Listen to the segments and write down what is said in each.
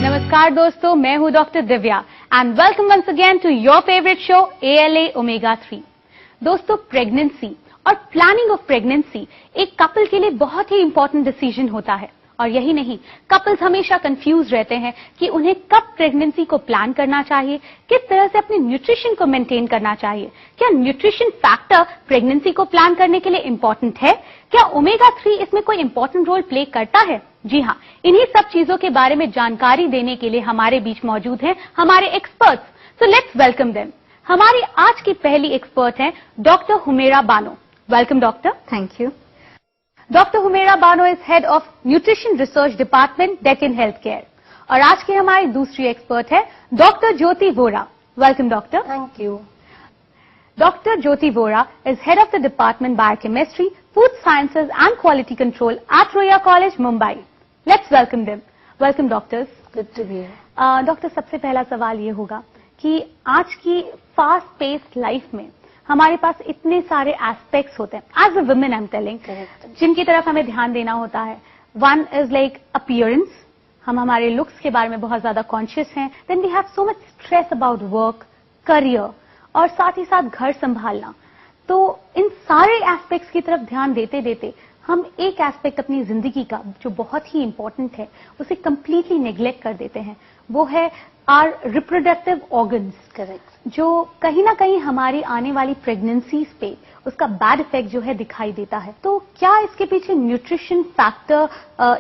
नमस्कार दोस्तों, मैं हूं doctor Divya and welcome once again to your favourite show ALA omega 3। दोस्तों, प्रेगनेंसी और प्लानिंग ऑफ प्रेगनेंसी एक कपल के लिए बहुत ही इंपॉर्टेंट डिसीजन होता है। और यही नहीं, कपल्स हमेशा कंफ्यूज रहते हैं कि उन्हें कब प्रेगनेंसी को प्लान करना चाहिए, किस तरह से अपने न्यूट्रिशन को मेंटेन करना चाहिए। क्या न्यूट्रिशन फैक्टर प्रेगनेंसी को प्लान करने के लिए इंपॉर्टेंट है? क्या ओमेगा 3 इसमें कोई इंपॉर्टेंट रोल प्ले करता है? जी हाँ, इन्हीं सब चीजों के बारे में जानकारी देने के लिए हमारे बीच मौजूद हैं हमारे experts. So let's welcome them. हमारी आज की पहली एक्सपर्ट हैं doctor Humera Bano. Welcome doctor. Thank you. Doctor Humera Bano is head of nutrition research department Deccan health care. और आज की हमारी दूसरी एक्सपर्ट है doctor Jyoti Vora. Welcome doctor. Thank you. Dr. Jyoti Vora is head of the Department Biochemistry, Food Sciences and Quality Control at Ruia College, Mumbai. Let's welcome them. Welcome doctors. Good to be here. Doctor, सबसे पहला सवाल ये होगा कि आज की fast paced life में हमारे पास इतने सारे एस्पेक्ट्स होते हैं as a women, I am telling, जिनकी तरफ हमें ध्यान देना होता है। वन इज लाइक अपीयरेंस, हम हमारे लुक्स के बारे में बहुत ज्यादा कॉन्शियस हैं। Then we have so much stress about work, career और साथ ही साथ घर संभालना। तो इन सारे एस्पेक्ट्स की तरफ ध्यान देते देते हम एक एस्पेक्ट अपनी जिंदगी का जो बहुत ही इंपॉर्टेंट है उसे कंप्लीटली नेग्लेक्ट कर देते हैं। वो है आर रिप्रोडक्टिव ऑर्गन्स। करेक्ट। जो कहीं ना कहीं हमारी आने वाली प्रेगनेंसीज पे उसका बैड इफेक्ट जो है दिखाई देता है। तो क्या इसके पीछे nutrition factor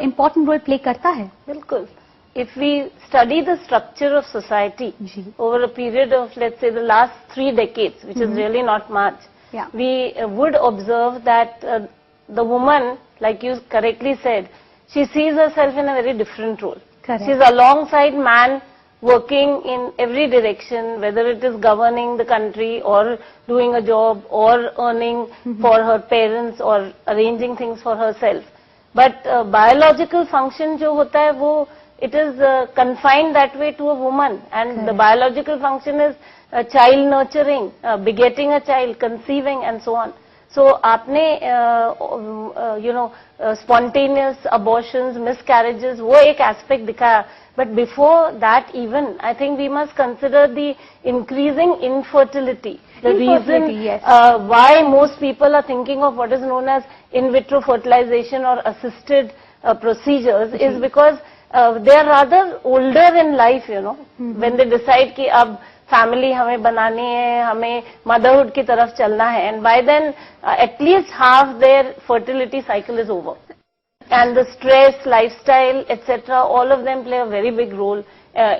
important role play करता है? बिल्कुल। If we study the structure of society over a period of, let's say, the last 3 decades, which is really not much, we would observe that the woman, like you correctly said, she sees herself in a very different role. Correct. She's alongside man, working in every direction, whether it is governing the country or doing a job or earning for her parents or arranging things for herself. But biological function जो होता है वो it is confined that way to a woman, and the biological function is child nurturing, begetting a child, conceiving and so on. So आपने spontaneous abortions, miscarriages वो एक aspect दिखाया, but before that even I think we must consider the increasing infertility. The reason why most people are thinking of what is known as in vitro fertilization or assisted procedures is because they are rather older in life, when they decide कि अब family हमें बनानी है, हमें motherhood की तरफ चलना है, and by then at least half their fertility cycle is over. And the stress, lifestyle, etc., all of them play a very big role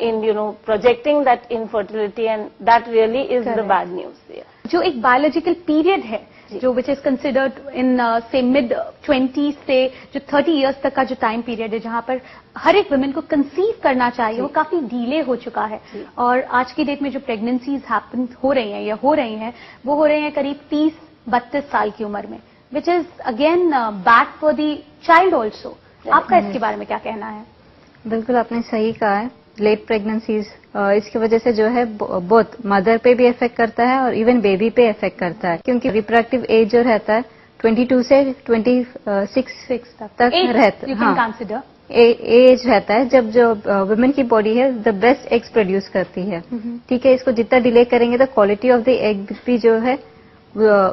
in projecting that infertility, and that really is the bad news. जो एक biological period है जो which is considered in से mid 20 से जो 30 years तक का जो टाइम पीरियड है जहां पर हर एक वुमेन को कंसीव करना चाहिए, वो काफी डीले हो चुका है। और आज की डेट में जो प्रेगनेंसीज हैपन हो रही हैं या हो रही हैं वो हो रही हैं करीब 30-32 साल की उम्र में, which is again bad for the child also. आपका इसके बारे में क्या कहना है? बिल्कुल आपने सही कहा है। लेट प्रेगनेंसीज इसकी वजह से जो है बहुत मदर पे भी इफेक्ट करता है और इवन बेबी पे इफेक्ट करता है, क्योंकि रिप्रोडक्टिव एज जो रहता है 22 से 26 तक रहता है। एज रहता है जब जो वुमेन की बॉडी है द बेस्ट एग्स प्रोड्यूस करती है। ठीक है, इसको जितना डिले करेंगे तो क्वालिटी ऑफ द एग भी जो है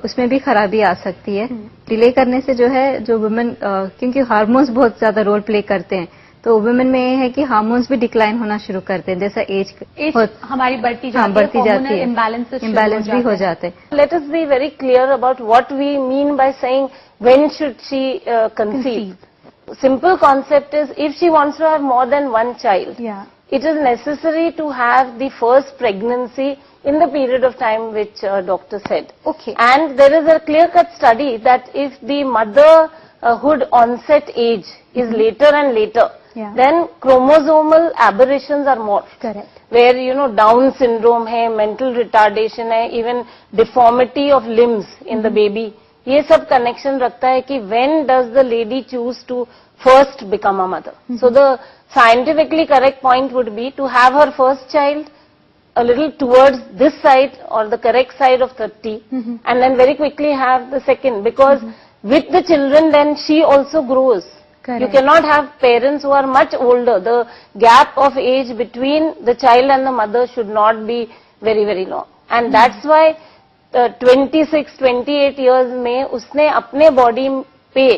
उसमें भी खराबी आ सकती है। डिले करने से जो है जो वुमेन क्योंकि हार्मोन्स बहुत ज्यादा रोल प्ले करते हैं, तो वुमेन में ये है कि हार्मोन्स भी डिक्लाइन होना शुरू करते हैं जैसा एज हमारी बढ़ती जाती है, इम्बैलेंस भी हो जाते हैं। Let us be very clear about what we mean by saying when should she conceive. Simple concept is if she wants to have more than one child, it is necessary to have the first pregnancy in the period of time which doctor said. Okay. And there is a clear-cut study that if the motherhood onset age is later and later, then chromosomal aberrations are more. Correct. Where Down syndrome hai, mental retardation hai, even deformity of limbs in the baby. ये सब connection रखता है कि when does the lady choose to first become a mother. So the scientifically correct point would be to have her first child a little towards this side or the correct side of 30 and then very quickly have the second, because with the children then she also grows. Correct. You cannot have parents who are much older. The gap of age between the child and the mother should not be very, very long. And that's why 26-28 years में उसने अपने body पे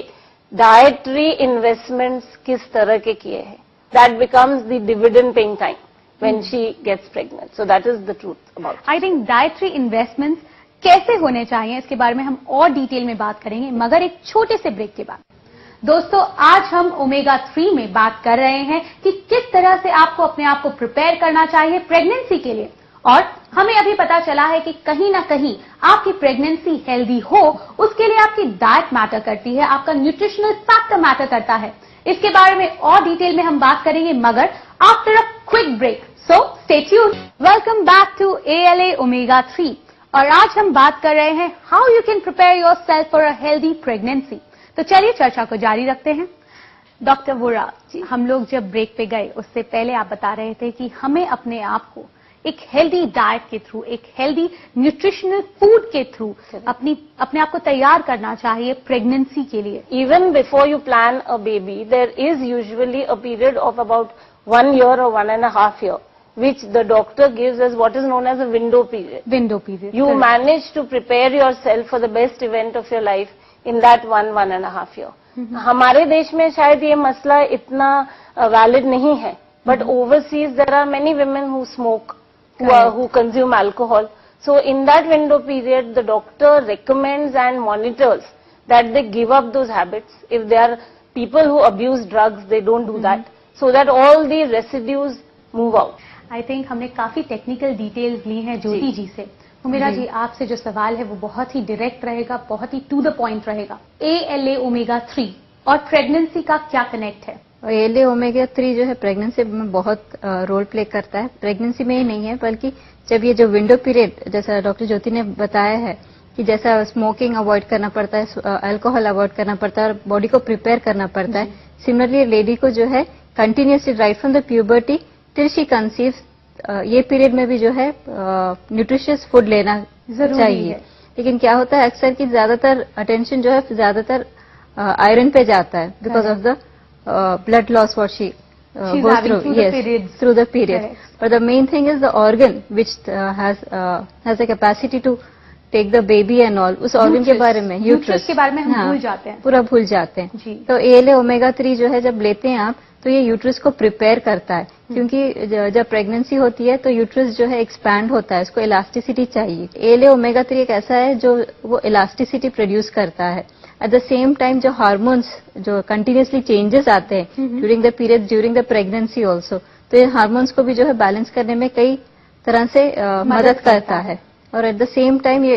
dietary investments किस तरह के किए हैं. That becomes the dividend paying time when she gets pregnant. So that is the truth about it. I think dietary investments कैसे होने चाहिए इसके बारे में हम और डिटेल में बात करेंगे, मगर एक छोटे से ब्रेक के बाद। दोस्तों, आज हम ओमेगा 3 में बात कर रहे हैं कि किस तरह से आपको अपने आप को प्रिपेयर करना चाहिए प्रेगनेंसी के लिए, और हमें अभी पता चला है कि कहीं ना कहीं आपकी प्रेगनेंसी हेल्दी हो उसके लिए आपकी डाइट मैटर करती है, आपका न्यूट्रिशनल फैक्टर मैटर करता है। इसके बारे में और डिटेल में हम बात करेंगे, मगर after a quick break, so stay tuned. Welcome back to ALA omega 3, और आज हम बात कर रहे हैं how you can prepare yourself for a healthy pregnancy. तो चलिए चर्चा को जारी रखते हैं। डॉक्टर वोरा, हम लोग जब ब्रेक पे गए उससे पहले आप बता रहे थे कि हमें अपने आप को एक हेल्दी डाइट के थ्रू, एक हेल्दी न्यूट्रिशनल फूड के थ्रू अपने आप को तैयार करना चाहिए प्रेगनेंसी के लिए। Even before you plan a baby, there is usually a period of about 1 year or 1.5 years, which the doctor gives as what is known as a window period. Window period. You manage to prepare yourself for the best event of your life in that 1.5 year. हमारे देश में शायद ये मसला इतना valid नहीं है, but overseas there are many women who smoke, who consume alcohol. So in that window period, the doctor recommends and monitors that they give up those habits. If there are people who abuse drugs, they don't do that, so that all the residues move out. I think हमने काफी technical details ली हैं ज्योति जी से। तो मेरा जी आपसे जो सवाल है वो बहुत ही डायरेक्ट रहेगा, बहुत ही टू द पॉइंट रहेगा। ALA ओमेगा 3 और प्रेगनेंसी का क्या कनेक्ट है? ALA ओमेगा 3 जो है प्रेगनेंसी में बहुत रोल प्ले करता है। प्रेगनेंसी में ही नहीं है, बल्कि जब ये जो विंडो पीरियड, जैसा डॉक्टर ज्योति ने बताया है कि जैसा स्मोकिंग अवॉइड करना पड़ता है, अल्कोहल अवॉइड करना पड़ता है और बॉडी को प्रिपेयर करना पड़ता है, सिमिलरली लेडी को जो है continuously right from the puberty till she conceives, ये पीरियड में भी जो है न्यूट्रिशियस फूड लेना चाहिए। लेकिन क्या होता है अक्सर कि ज्यादातर अटेंशन जो है ज्यादातर आयरन पे जाता है because of the blood loss what she goes through, through the period. But the main thing is the organ which has the capacity to take the baby and all. उस organ के बारे में, uterus के बारे में हम भूल जाते हैं, पूरा भूल जाते हैं। तो ALA ओमेगा 3 जो है जब लेते हैं आप, तो ये यूट्रस को प्रिपेयर करता है, क्योंकि जब प्रेगनेंसी होती है तो यूट्रस जो है एक्सपैंड होता है, उसको इलास्टिसिटी चाहिए। ALA ओमेगा 3 एक ऐसा है जो वो इलास्टिसिटी प्रोड्यूस करता है। एट द सेम टाइम जो हार्मोन्स जो कंटिन्यूसली चेंजेस आते हैं during the period, during the pregnancy also, तो ये हार्मोन्स को भी जो है बैलेंस करने में कई तरह से मदद करता है। और एट द सेम टाइम ये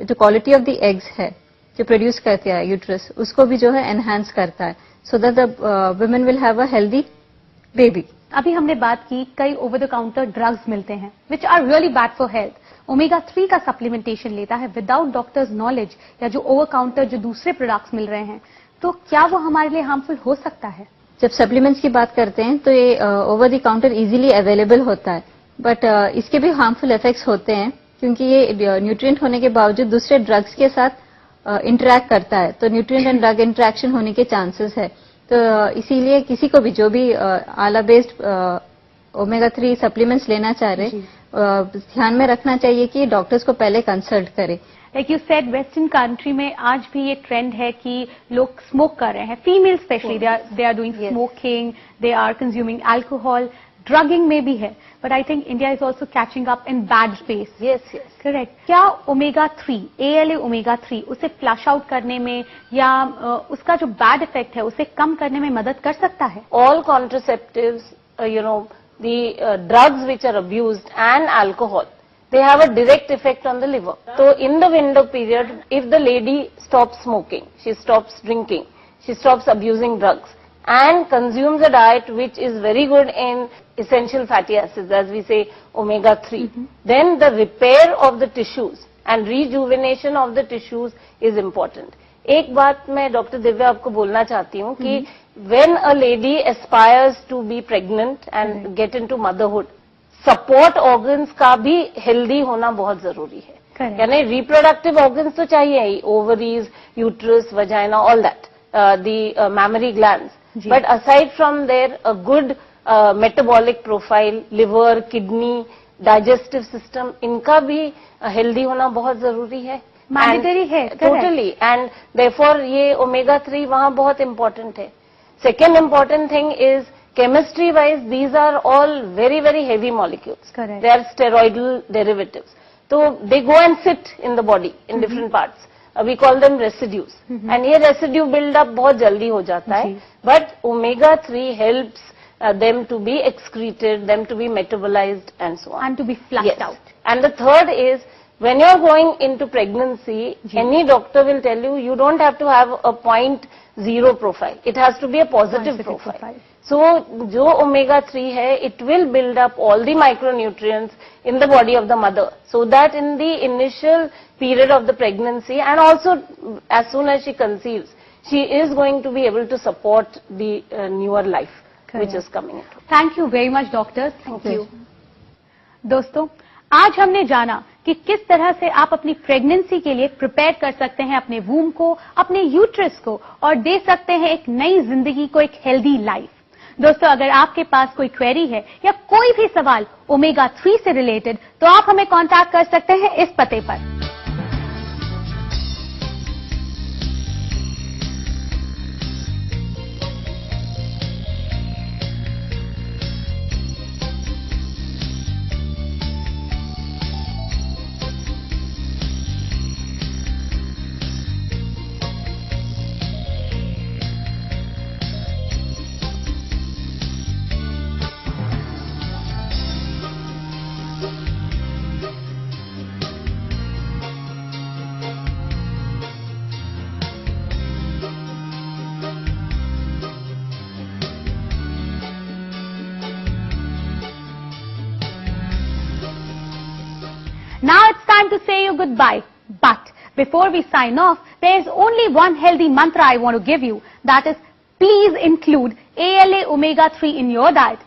जो क्वालिटी ऑफ द एग्स है जो प्रोड्यूस करते हैं यूट्रस, उसको भी जो है एनहांस करता है, so that the women will have a healthy baby. अभी हमने बात की कई ओवर द काउंटर ड्रग्स मिलते हैं which are really bad for health. Omega 3 का सप्लीमेंटेशन लेता है विदाउट डॉक्टर्स नॉलेज, या जो ओवर काउंटर जो दूसरे प्रोडक्ट्स मिल रहे हैं, तो क्या वो हमारे लिए हार्मफुल हो सकता है? जब सप्लीमेंट्स की बात करते हैं तो ये over the counter easily available होता है, बट इसके भी हार्मफुल इफेक्ट्स होते हैं, क्योंकि ये न्यूट्रिएंट होने के बावजूद दूसरे ड्रग्स के साथ इंटरैक्ट करता है, तो न्यूट्रिएंट एंड ड्रग इंटरैक्शन होने के चांसेस है। तो इसीलिए किसी को भी जो भी आला बेस्ड ओमेगा 3 सप्लीमेंट्स लेना चाह रहे, ध्यान में रखना चाहिए कि डॉक्टर्स को पहले कंसल्ट करें। Like you said, western country में आज भी ये ट्रेंड है कि लोग स्मोक कर रहे हैं, female specially they are doing smoking, they are consuming alcohol, drugging में भी है, but I think India is also catching up in bad space. Yes, correct. क्या ओमेगा 3, ALA ओमेगा 3 उसे फ्लश आउट करने में या उसका जो बैड इफेक्ट है उसे कम करने में मदद कर सकता है? All contraceptives, the drugs which are abused and alcohol, they have a direct effect on the liver. So in the window period, if the lady stops smoking, she stops drinking, she stops abusing drugs and consumes a diet which is very good in essential fatty acids, as we say omega 3, then the repair of the tissues and rejuvenation of the tissues is important. एक बात मैं doctor Divya आपको बोलना चाहती हूँ कि when a lady aspires to be pregnant and get into motherhood, support organs का भी हेल्दी होना बहुत जरूरी है। यानी रिप्रोडक्टिव ऑर्गन्स तो चाहिए ही, ovaries, uterus, vagina, all that, the mammary glands, but aside from there a good metabolic profile, liver, kidney, digestive system, इनका भी हेल्दी होना बहुत जरूरी है, मैंडेटरी है टोटली, एंड देयरफॉर ये ओमेगा 3 वहां बहुत इंपॉर्टेंट है। Second important thing is chemistry wise, these are all very, very heavy molecules. Correct. They are steroidal derivatives. So they go and sit in the body in different parts. We call them residues. And ये residue build up बहुत जल्दी हो जाता है. But omega 3 helps them to be excreted, them to be metabolized and so on. And to be flushed out. And the third is, when you're going into pregnancy, any doctor will tell you, you don't have to have a 0.0 profile. It has to be a positive profile. So, जो omega 3 है, it will build up all the micronutrients in the body of the mother, so that in the initial period of the pregnancy and also as soon as she conceives, she is going to be able to support the newer life which is coming into. Thank you very much, doctor. Thank you. दोस्तों, आज हमने जाना कि किस तरह से आप अपनी प्रेगनेंसी के लिए प्रिपेयर कर सकते हैं अपने वूम को, अपने यूट्रस को, और दे सकते हैं एक नई जिंदगी को, एक हेल्दी लाइफ। दोस्तों, अगर आपके पास कोई क्वेरी है या कोई भी सवाल ओमेगा 3 से रिलेटेड, तो आप हमें कांटेक्ट कर सकते हैं इस पते पर। Now it's time to say you goodbye. But before we sign off, there is only one healthy mantra I want to give you. That is, please include ALA omega 3 in your diet.